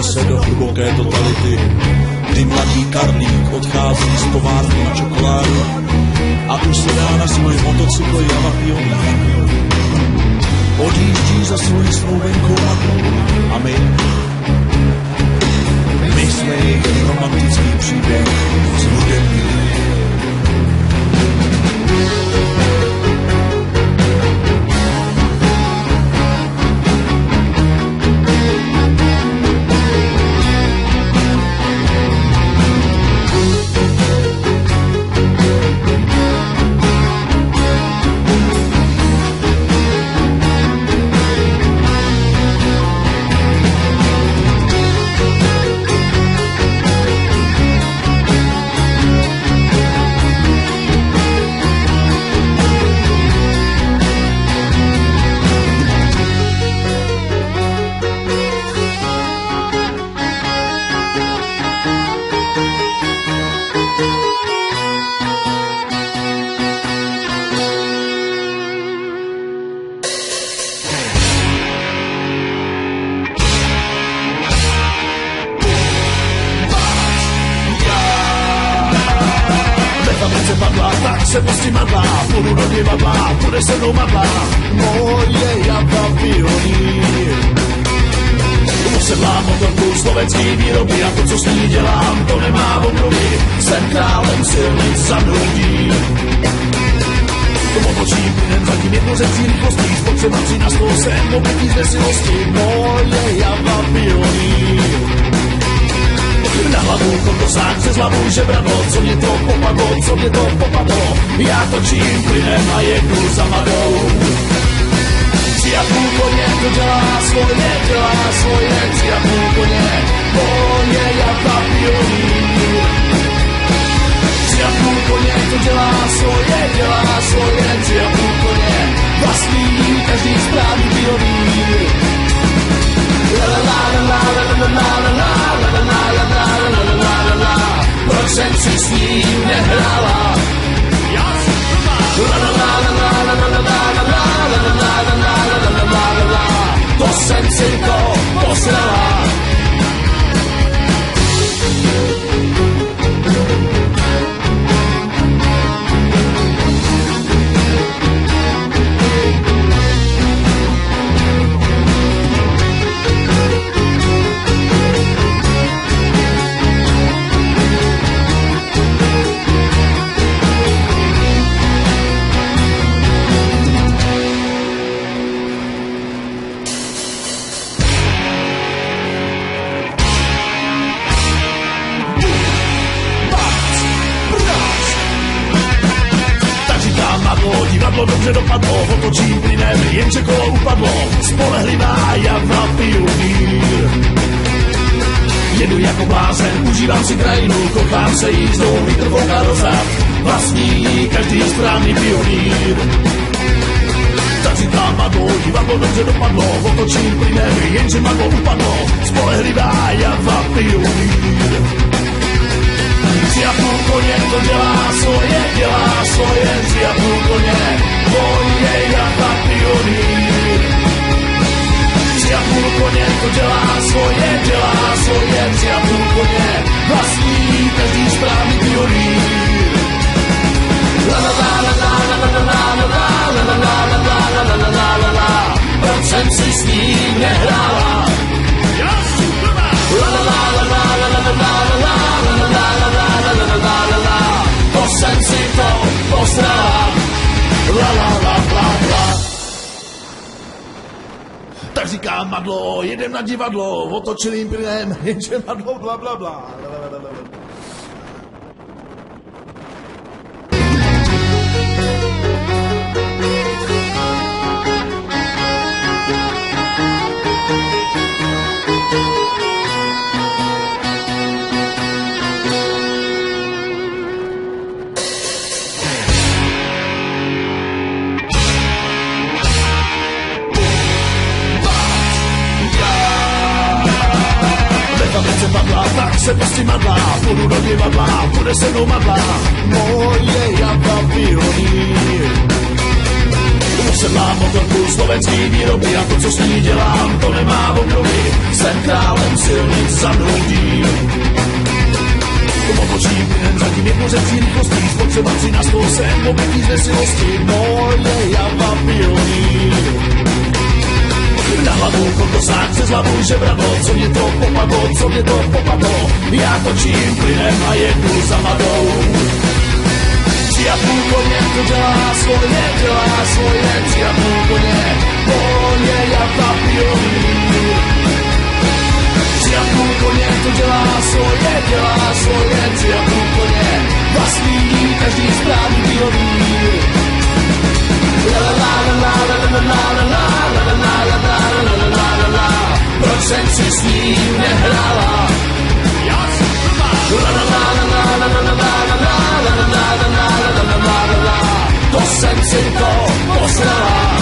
Vracíme se do hluboké totality, kdy mladý Karlík odchází z továrny na čokoládu a už se dá na svůj motocykl Java Pionír. Odjíždí za svojí snoubenkou a my jsme jejich romantický příběh zhudebnili. Tak se pustí madla, půjdu do divadla, bude se mnou madla, moje Java Pionír. Usedlám motorku slovenský výroby a to, co s ní dělám, to nemá obrovy. Jsem králem silnic za nudí. Pomočím plynem zatím jednořecí rychlostí, spotřebací na stůl jsem obětí z vesilosti, moje Java Pionír. Na hlavu kondosák přes hlavu žebrano, co mě to popadlo, já točím plynem a jedu za madou. 3,5 koně to dělá svoje, 3,5 koně, moje Java Pionír. 3,5 koně to dělá svoje, 3,5 koně, vlastní každý správný pionýr. Proč jsem si s ním nehrála? To jsem si to posrala. Divadlo dobře dopadlo, otočím plynem, jenže kolo upadlo, spolehlivá Java Pionír. Jedu jako blázen, užívám si krajinu, kochám se jízdou, vytrvou na rozhad, vlastní každý správný pionýr. Tak říkám madlo, divadlo dobře dopadlo, otočím plynem, jenže madlo upadlo, spolehlivá Java Pionír. 3,5 koně to dělá svoje, 3,5 koně, moje Java Pionír. 3,5 koně to dělá svoje, 3,5 koně, vlastní každý správný pionýr. Proč jsem si s ním nehrála? To jsem si to posrala. Tak říká madlo, jedem na divadlo, otočilým plynem, jenže madlo blablabla. Tak se pustí madla, půjdu do divadla, bude se mnou madla, moje Java Pionír. Usedlám motorku slovenský výroby a to, co s ní dělám, to nemá obnovy. Jsem králem silnic za mnou díl. Otočím plynem, zatím je pořecí rychlostí, spotřeba si na stůl sem, obětí zvěsilosti, moje java pionýr. Na hlavu kondosák, přes hlavu žebradlo, co mě to popadlo, já točím plynem a jedu za madou. 3,5 koně to dělá svoje, 3,5 koně, moje java pionýr. 3,5 koně to dělá svoje, 3,5 koně, vlastní každý správný pionýr. Proč jsem si s ním nehrála? To jsem si to posrala.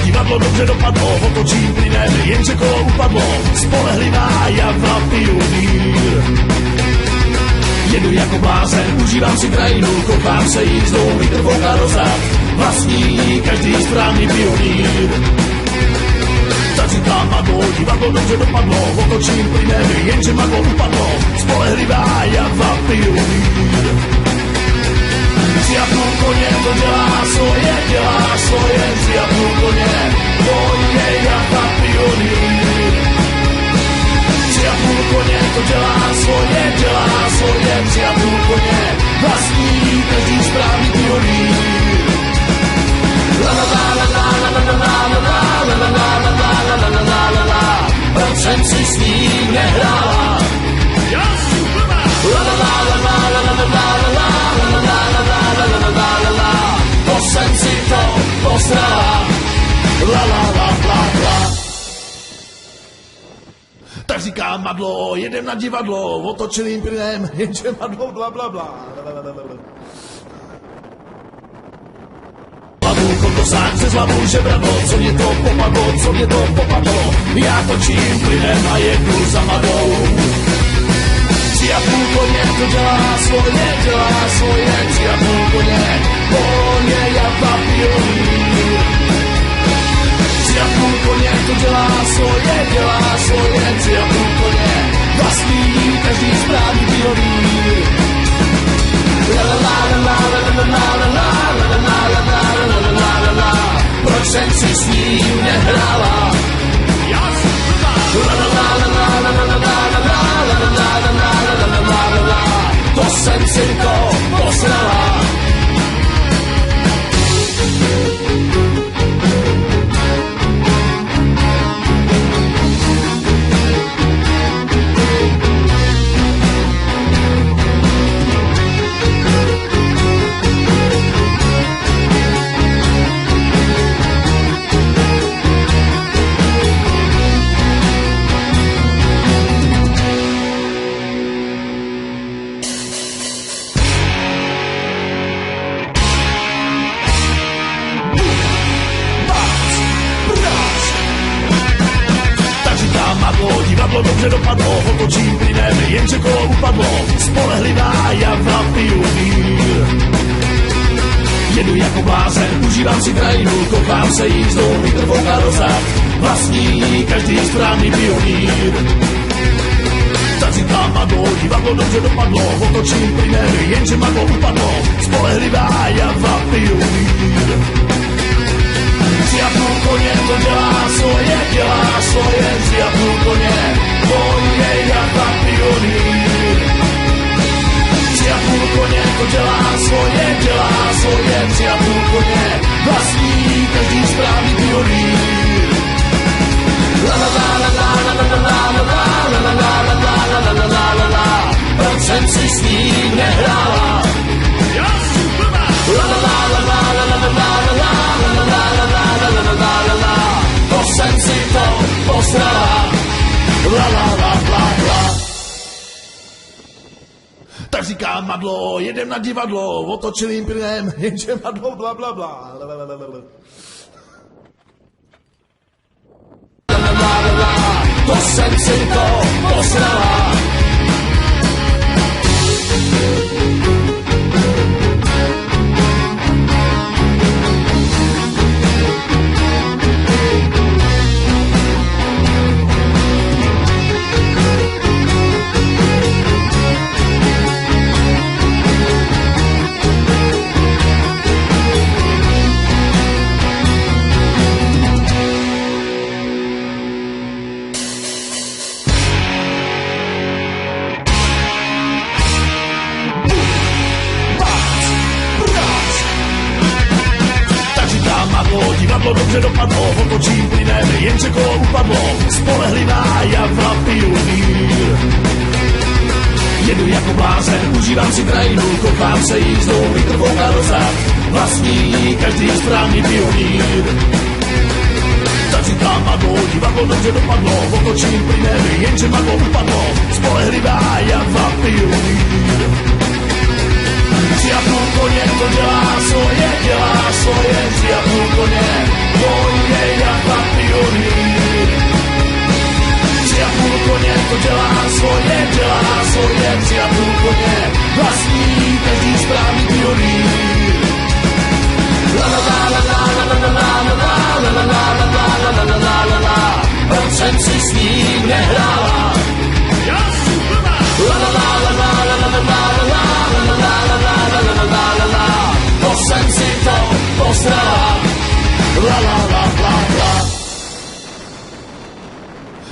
Divadlo dobře dopadlo, otočím plynem, jenže kolo upadlo, spolehlivá java pionýr. Jedu jako blázen, užívám si krajinu, kochám se jízdou, vítr fouká do zad, vlastní každý správný pionýr. Tak říkám maglo, divadlo dobře dopadlo, otočím plynem, jenže maglo upadlo, spolehlivá java pionýr. 3,5 koně to dělá svoje, 3,5 koně, moje java pionýr. 3,5 koně to dělá svoje, 3,5 koně, vlastní každý správný pionýr. Proč jsem si s ním nehrála? To jsem si to posrala. Tak říká madlo, jedem na divadlo, otočeným plynem, jenže madlo blablabla. Hlavu kondosák, přes hlavu žebradlo, co mě to popadlo, já točím plynem a jedu za madou. 3,5 koně to dělá svoje, 3,5 koně, moje java pionýr. 3,5 koně to dělá svoje, 3,5 koně, vlastní každý správný pionýr. Proč jsem si s ním nehrála? To jsem si to posrala. Divadlo dobře dopadlo, otočím plynem, jenže kolo upadlo, spolehlivá java pionýr. Jedu jako blázen, užívám si krajinu, kochám se jízdou, vítr fouká do zad, vlastní každý správný pionýr. Tak říkám maglo, divadlo dobře dopadlo, otočím plynem, jenže maglo upadlo, spolehlivá java pionýr. 3,5 koně to dělá svoje, 3,5 koně, moje java pionýr. 3,5 koně to dělá svoje, 3,5 koně, vlastní každý správný pionýr. Proč jsem si s ním nehrála? madlo, jedem na divadlo, otočilým plynem, jenže madlo, bla, bla, bla. To jsem si to posrala. Divadlo dobře dopadlo, otočím plynem, jenže kolo upadlo. Spolehlivá Java pionýr. Jedu jako blázen, užívám si krajinu, kochám se jízdou, vítr fouká do zad. Vlastní každý správný pionýr. Tak říkám madlo, divadlo dobře dopadlo, otočím plynem, jenže madlo upadlo. Spolehlivá Java pionýr. 3,5 koně to dělá svoje, 3,5 koně, to je Java pionýr. 3,5 koně to dělá svoje, 3,5 koně, vlastní každý správný pionýr. La la la la la la la la la la la la la la la la, proč jsem si s ním nehrála? La la la la la la la la la. To jsem si to posrala. La la la la la.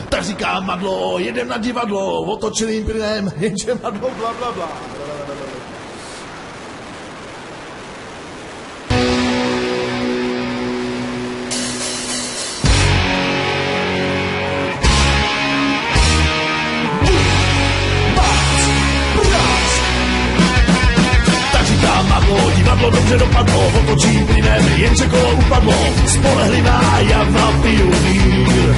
Tak říká madlo, jedem na divadlo, otočilým plynem, jenže madlo, bla bla bla. Divadlo dobře dopadlo, otočím plynem, jenže kolo upadlo. Spolehlivá Java pionýr.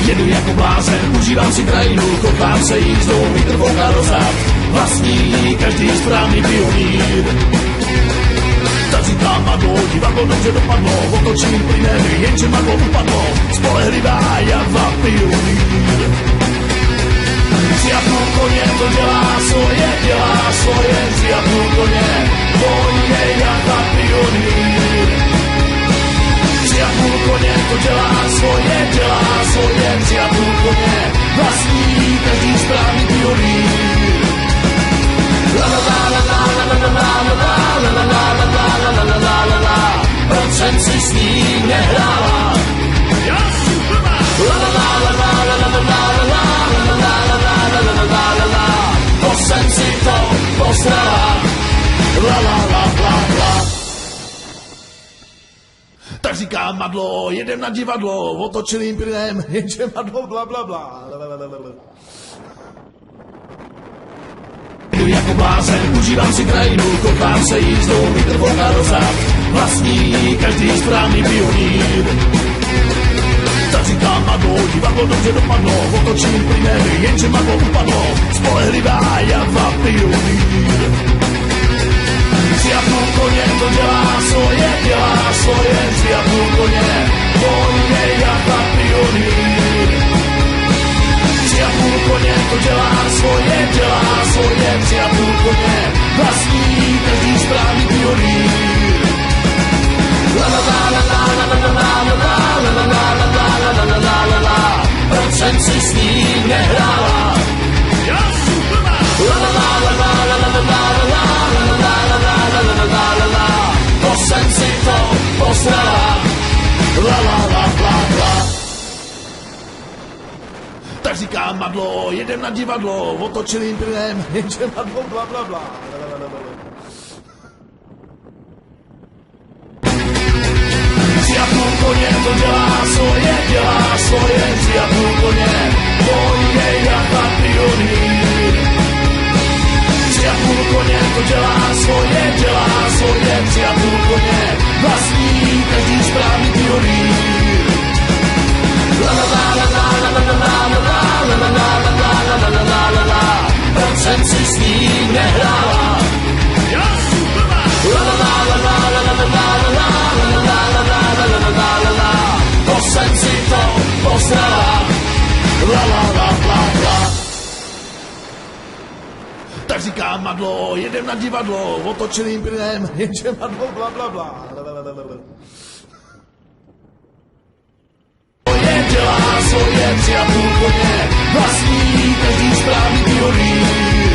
Jedu jako blázen, užívám si krajinu, kochám se jízdou, vítr fouká do zad. Vlastní každý správný pionýr. Tak říkám madlo, divadlo dobře dopadlo, otočím plynem, jenže madlo upadlo. Spolehlivá Java pionýr. 3,5 koně to dělá svoje, 3,5 koně, to je Java pionýr. 3,5 koně to dělá svoje, 3,5 koně, vlastní každý správný pionýr. La la la la la la la la la la la la la la, proč jsem si s ním nehrála? La la la la la la la la la. To jsem si to posrala. La la la la la. Tak říká madlo, jedem na divadlo, otočilým plynem, jenže madlo, bla bla bla. Jedu jako blázen, užívám si krajinu, kochám se jízdou, vítr fouká do zad. Vlastní každý správný pionýr. Tak říkám madlo, divadlo dobře dopadlo, otočím plynem, jenže madlo upadlo. Spolehlivá Java pionýr. 3,5 koně to dělá svoje, 3,5 koně, to je Java pionýr. 3,5 koně to dělá svoje, 3,5 koně, vlastní každý správný pionýr. La la la la la la la la la la la. Proč jsem si s ním nehrála? La la la la la la la la la. To jsem si to posrala. La la la la la. Tak říká madlo, jedem na divadlo, otočilým plynem, jenže madlo, bla bla bla. 3,5 koně to dělá svoje, 3,5 koně, to je Java pionýr. 3,5 koně to dělá svoje, 3,5 koně, vlastní každý správný pionýr. La la la la la la la la la la la la la la la la la. Proč jsem si s ním říkám madlo, jedem na divadlo, otočeným plynem, jenže madlo bla bla bla. Dělá svoje 3,5 koně, vlastní každý správný pionýr.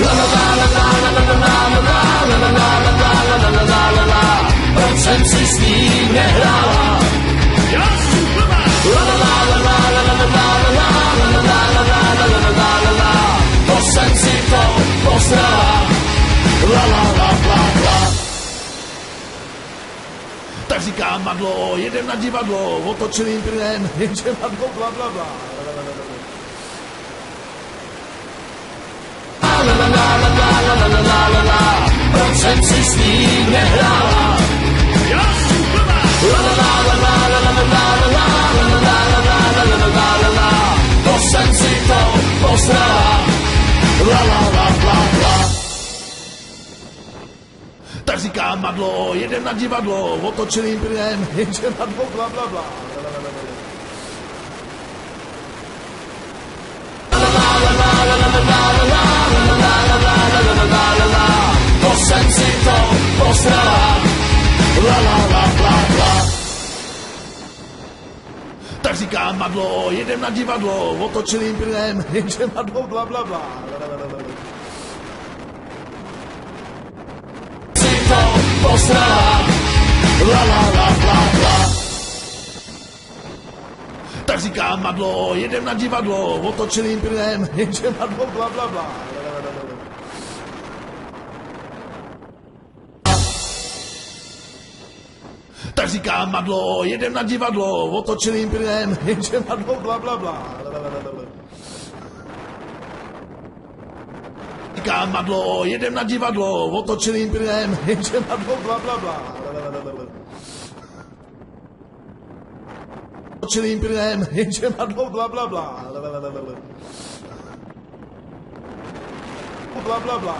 La la la la la la la la la la la la la la la la. Proč jsem si s ním nehrála? La la la la la la la la la la la la la la. To jsem si to posrala. La la la la la. Tak říkám madlo, jedem na divadlo, otočeným plynem, jenže madlo bla bla bla. La la la la la la la la la la. Proč jsem si s ním nehrála? La la la la la la la la la la la la. To jsem si to posrala. La la la la la. Tak říkám madlo, jedem na divadlo, otočeným plynem, jenže madlo bla bla bla. To jsem si to posrala. La la la la la. Tak říkám madlo, jedem na divadlo, otočeným plynem, jenže madlo bla bla bla. Posrala. La la la la la. Tak říkám madlo, jedem na divadlo, otočeným plynem, jenže madlo bla bla bla. Tak říkám madlo, jedem na divadlo, otočeným plynem, jenže madlo bla bla bla. Říkám madlo, jedem na divadlo, otočeným plynem, jenže madlo bla bla bla. Otočeným plynem, jenže madlo bla bla bla. Bla bla bla.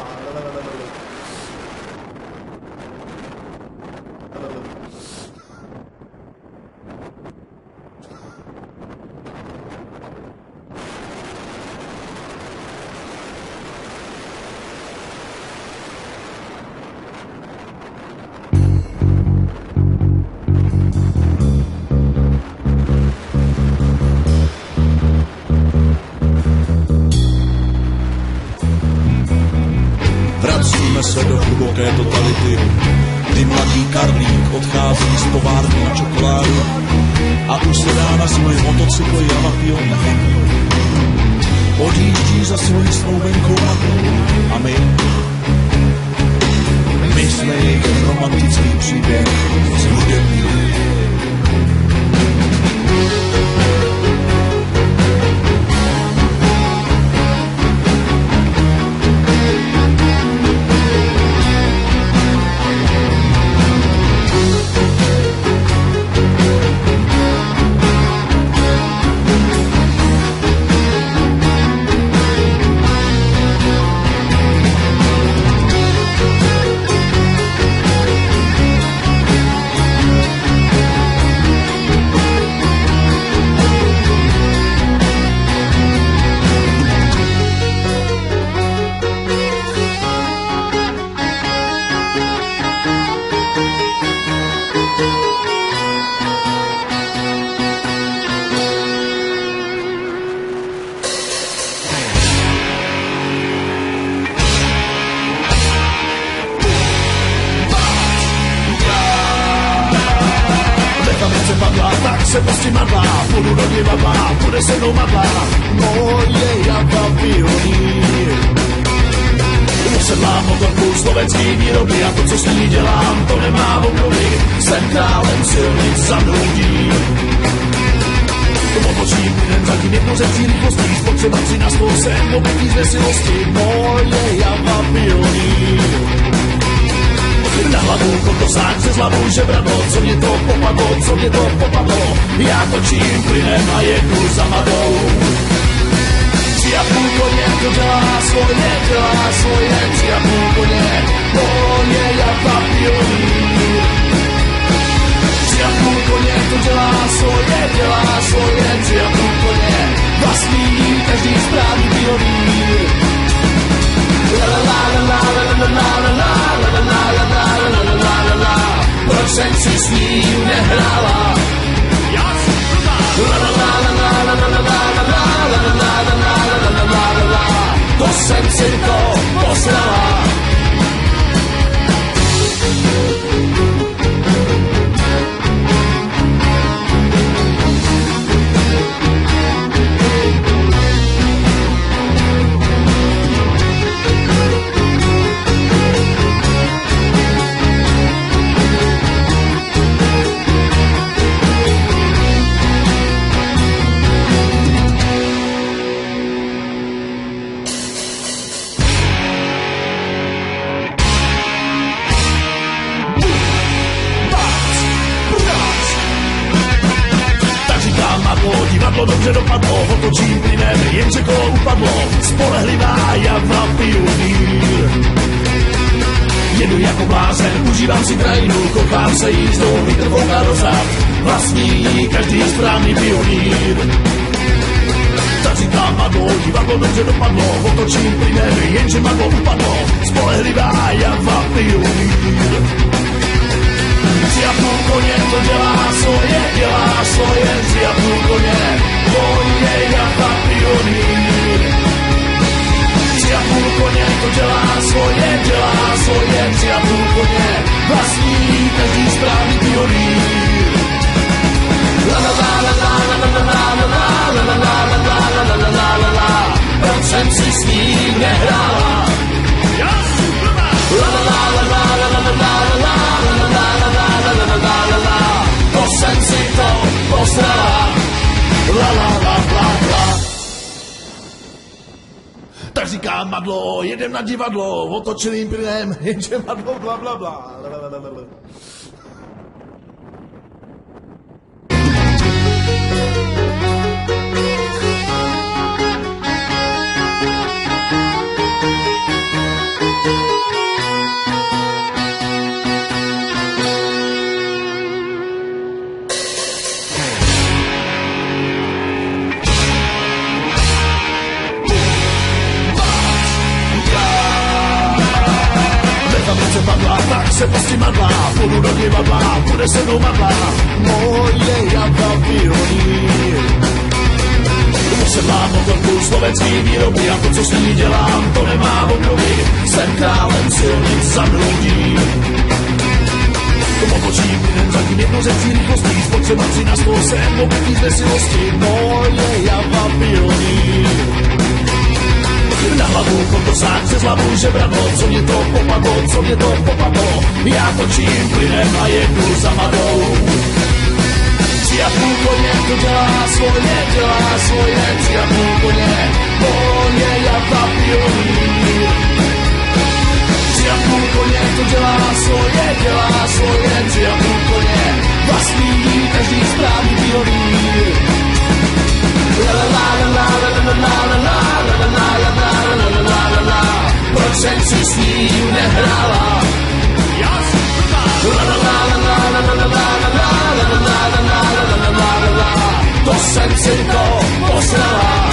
Vracíme se do hluboké totality, kdy mladý Karlík odchází z továrny na čokoládu a už se dá na svůj motocykl Java Pioneer. Odjíždí za svojí snoubenkou a my jsme jejich romantický příběh zhudební. Tak se prostě madlá, půjdu do divadla, bude se mnou madlá. Moje Java Pioneer. Usedlám motorku slovenský výroby a to, co s ní dělám, to nemá obnovy. Jsem králem silnic za nudí. Pobočím plynem zatím jednou ze tří rychlostí, spotřeba 13 jsem obětí z vesilosti. Moje Java Pioneer. Na hlavu kotosák přes hlavu žebrano, co mě to popadlo, já točím plynem a jedu za madou. 3,5 koně, to dělá svoje, 3,5 koně, to je Java Pioneer. 3,5 koně, to dělá svoje, 3,5 koně, vlastní každý správný pionýr. divadlo dobře dopadlo, otočím plynem, jenže kolo upadlo, spolehlivá Java pionýr. Jedu jako blázen, užívám si krajinu, kochám se jízdou, vítr fouká do zad, vlastní každý správný pionýr. Tak říkám madlo, divadlo dobře dopadlo, otočím plynem, jenže madlo upadlo, spolehlivá Java pionýr. 3,5 koně, to dělá svoje, 3,5 koně, to je Java pionýr. 3,5 koně, to dělá svoje, 3,5 koně, vlastní každý správný pionýr. La la la la la la la la la la la la la la la la, proč jsem si s ním nehrála? La la la la la la la la la la la, to jsem si to posrala. La la la la la. Tak říká madlo, jedem na divadlo, otočeným plynem, jenže madlo bla bla bla. Tak se pustí madla, půjdu do divadla, bude se mnou madla, moje Java pionýr. Musím mám motorku slovenský výroby a to, co s ní dělám, to nemá obnovy. Jsem králem silnic za mludí. Otočím plynem zatím jedno ze 3 rychlostí, spotřeba 3 na 100, jsem obětí z vesilosti, moje Java pionýr. Na hlavu kontosák, přes hlavu žebradlo, co mě to popadlo, já točím plynem a jedu za madou. 3,5 koně, to dělá svoje, 3,5 koně, to je Java pionýr. 3,5 koně, to dělá svoje, 3,5 koně, vlastní každý správný pionýr. La la la la la la la la la la la, proč jsem si s ním nehrála? La la la la la la la la la, to jsem si to posrala.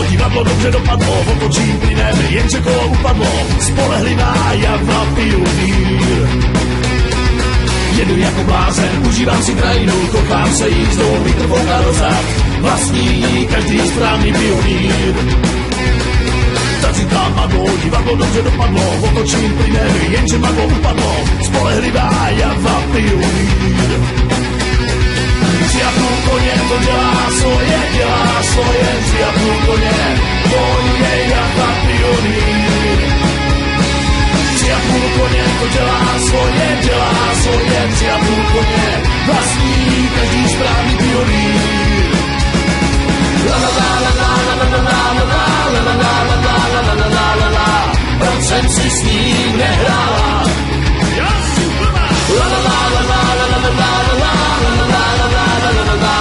Divadlo dobře dopadlo, otočím plynem, jenže kolo upadlo, spolehlivá Java pionýr. Jedu jako blázen, užívám si krajinu, kochám se jízdou, vítr fouká do zad, vlastní každý správný pionýr. Tak říkám madlo, divadlo dobře dopadlo, otočím plynem, jenže madlo upadlo, spolehlivá Java pionýr. 3,5 koně, to dělá svoje, 3,5 koně, to je Java pionýr. 3,5 koně, to dělá svoje, 3,5 koně, vlastní každý správný pionýr. La la la la la la la la la la la la la la la la la, proč jsem si s ním nehrála?